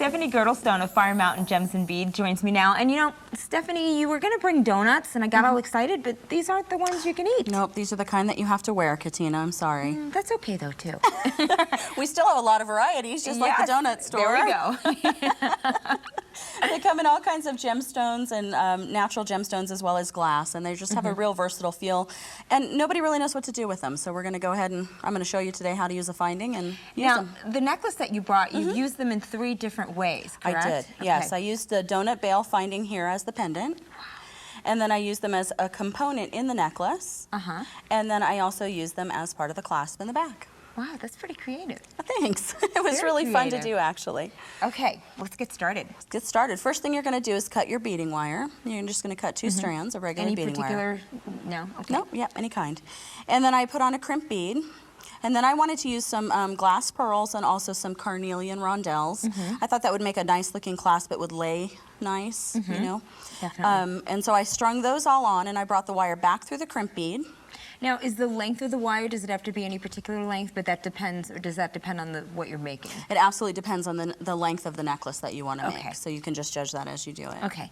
Stephanie Girdlestone of Fire Mountain Gems and Bead joins me now. And you know, Stephanie, you were going to bring donuts, and I got all excited, but these aren't the ones you can eat. Nope, these are the kind that you have to wear, Katina. I'm sorry. That's okay, though, too. We still have a lot of varieties, just like the donut store. There we go. They come in all kinds of gemstones and natural gemstones as well as glass, and they just have a real versatile feel. And nobody really knows what to do with them, so we're going to go ahead and I'm going to show you today how to use a finding and use them. Now, the necklace that you brought, you used them in 3 different ways, correct? I did, yes. I used the donut bail finding here as the pendant. And then I used them as a component in the necklace. And then I also used them as part of the clasp in the back. Wow, that's pretty creative. Thanks. It was really fun to do, actually. Okay, let's get started. Let's get started. First thing you're going to do is cut your beading wire. You're just going to cut 2 strands of regular beading wire. Any particular? No? Okay. Nope, yep, any kind. And then I put on a crimp bead. And then I wanted to use some glass pearls and also some carnelian rondelles. I thought that would make a nice looking clasp. It would lay nice, you know. Definitely. And so I strung those all on, and I brought the wire back through the crimp bead. Now, is the length of the wire, does it have to be any particular length, but that depends, or does that depend on what you're making? It absolutely depends on the length of the necklace that you want to make, so you can just judge that as you do it. Okay.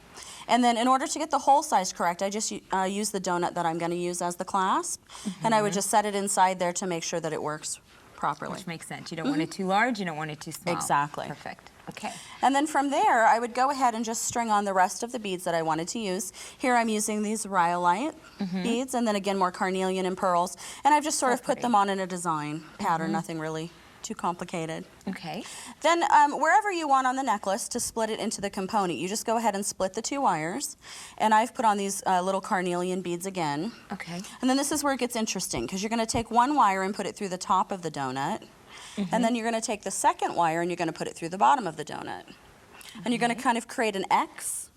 And then in order to get the hole size correct, I just use the donut that I'm going to use as the clasp, and I would just set it inside there to make sure that it works properly. Which makes sense. You don't want it too large, you don't want it too small. Exactly. Perfect. Okay. And then from there, I would go ahead and just string on the rest of the beads that I wanted to use. Here I'm using these rhyolite beads, and then again more carnelian and pearls. And I've just sort of put them on in a design pattern, nothing really too complicated. Okay. Then wherever you want on the necklace to split it into the component, you just go ahead and split the 2 wires. And I've put on these little carnelian beads again. Okay. And then this is where it gets interesting, because you're going to take 1 wire and put it through the top of the donut. And then you're going to take the second wire and you're going to put it through the bottom of the donut. And you're going to kind of create an X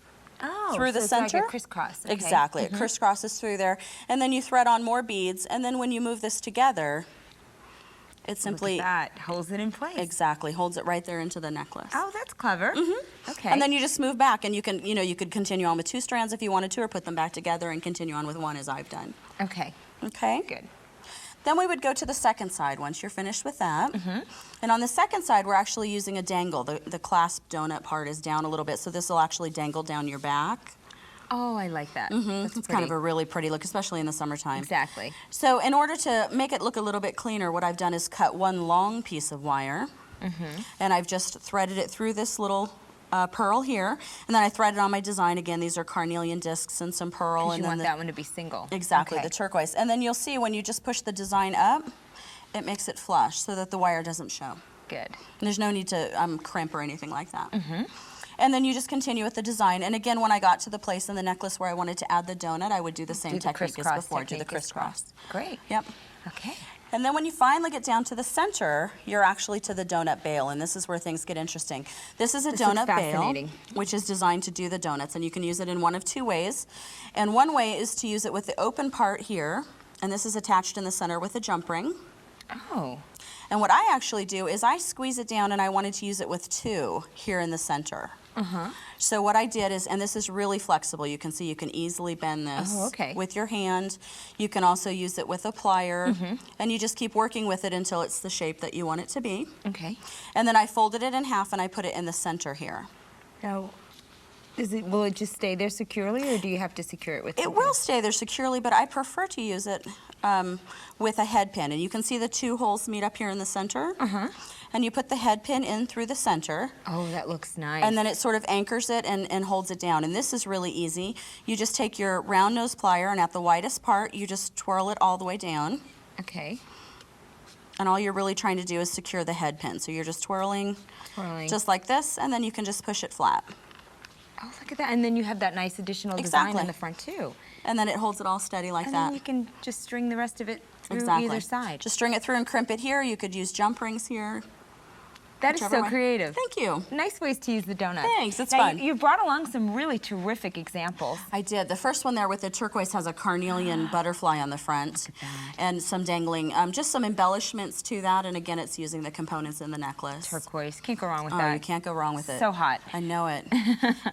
through the center. It's like a crisscross. Okay. Exactly. It crisscrosses through there. And then you thread on more beads. And then when you move this together, it simply... Look at that. Holds it in place. Exactly. Holds it right there into the necklace. Oh, that's clever. Okay. And then you just move back, and you can, you could continue on with 2 strands if you wanted to, or put them back together and continue on with 1 as I've done. Okay. Okay? Good. Then we would go to the second side once you're finished with that. And on the second side, we're actually using a dangle. The clasp donut part is down a little bit, so this will actually dangle down your back. Oh, I like that. It's kind of a really pretty look, especially in the summertime. Exactly. So in order to make it look a little bit cleaner, what I've done is cut 1 long piece of wire. And I've just threaded it through this little pearl here, and then I threaded on my design. Again, these are carnelian discs and some pearl. And you then want that one to be single. Exactly, Okay. the turquoise. And then you'll see when you just push the design up, it makes it flush so that the wire doesn't show. Good. And there's no need to crimp or anything like that. And then you just continue with the design. And again, when I got to the place in the necklace where I wanted to add the donut, I would do the same technique as before, do the crisscross. Great. Yep. Okay. And then when you finally get down to the center, you're actually to the donut bail, and this is where things get interesting. This is a donut bail, which is designed to do the donuts, and you can use it in one of 2 ways. And one way is to use it with the open part here, and this is attached in the center with a jump ring. Oh. And what I actually do is I squeeze it down, and I wanted to use it with 2 here in the center. So what I did is, and this is really flexible, you can see you can easily bend this with your hand. You can also use it with a plier, and you just keep working with it until it's the shape that you want it to be. Okay. And then I folded it in half and I put it in the center here. Now, will it just stay there securely, or do you have to secure it with something? It will stay there securely, but I prefer to use it with a head pin. And you can see the 2 holes meet up here in the center. And you put the head pin in through the center. Oh, that looks nice. And then it sort of anchors it and holds it down. And this is really easy. You just take your round nose plier, and at the widest part, you just twirl it all the way down. Okay. And all you're really trying to do is secure the head pin. So you're just twirling just like this, and then you can just push it flat. Oh, look at that. And then you have that nice additional design in the front, too. And then it holds it all steady like that. And then you can just string the rest of it through either side. Just string it through and crimp it here. You could use jump rings here. That is so creative. Thank you. Nice ways to use the donut. Thanks, it's fun. You brought along some really terrific examples. I did. The first one there with the turquoise has a carnelian butterfly on the front. Look at that. And some dangling, just some embellishments to that. And again, it's using the components in the necklace. Turquoise. Can't go wrong with that. Oh, you can't go wrong with it. So hot. I know it.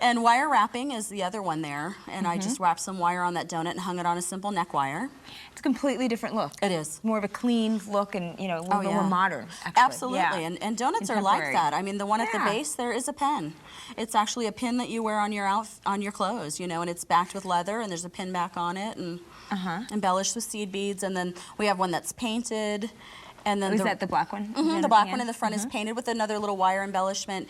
And wire wrapping is the other one there. And I just wrapped some wire on that donut and hung it on a simple neck wire. It's a completely different look. It is. More of a clean look and, a little more modern, actually. Absolutely. Yeah. And donuts are like that. I mean, the one at the base there is a pin. It's actually a pin that you wear on your clothes, you know, and it's backed with leather, and there's a pin back on it, and embellished with seed beads. And then we have one that's painted. And then is that the black one? The black one in the front is painted with another little wire embellishment.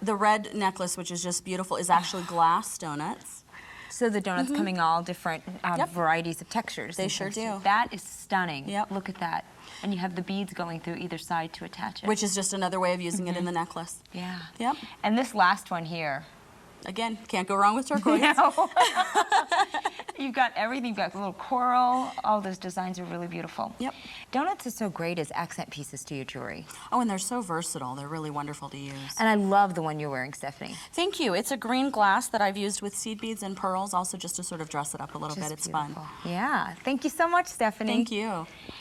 The red necklace, which is just beautiful, is actually glass donuts. So the donuts come in all different varieties of textures. They sure do. That is stunning. Yep. Look at that. And you have the beads going through either side to attach it. Which is just another way of using it in the necklace. Yeah. Yep. And this last one here. Again, can't go wrong with turquoise. No. You've got everything. You've got a little coral. All those designs are really beautiful. Yep. Donuts are so great as accent pieces to your jewelry. Oh, and they're so versatile. They're really wonderful to use. And I love the one you're wearing, Stephanie. Thank you. It's a green glass that I've used with seed beads and pearls, also just to sort of dress it up a little bit. It's fun. Yeah. Thank you so much, Stephanie. Thank you.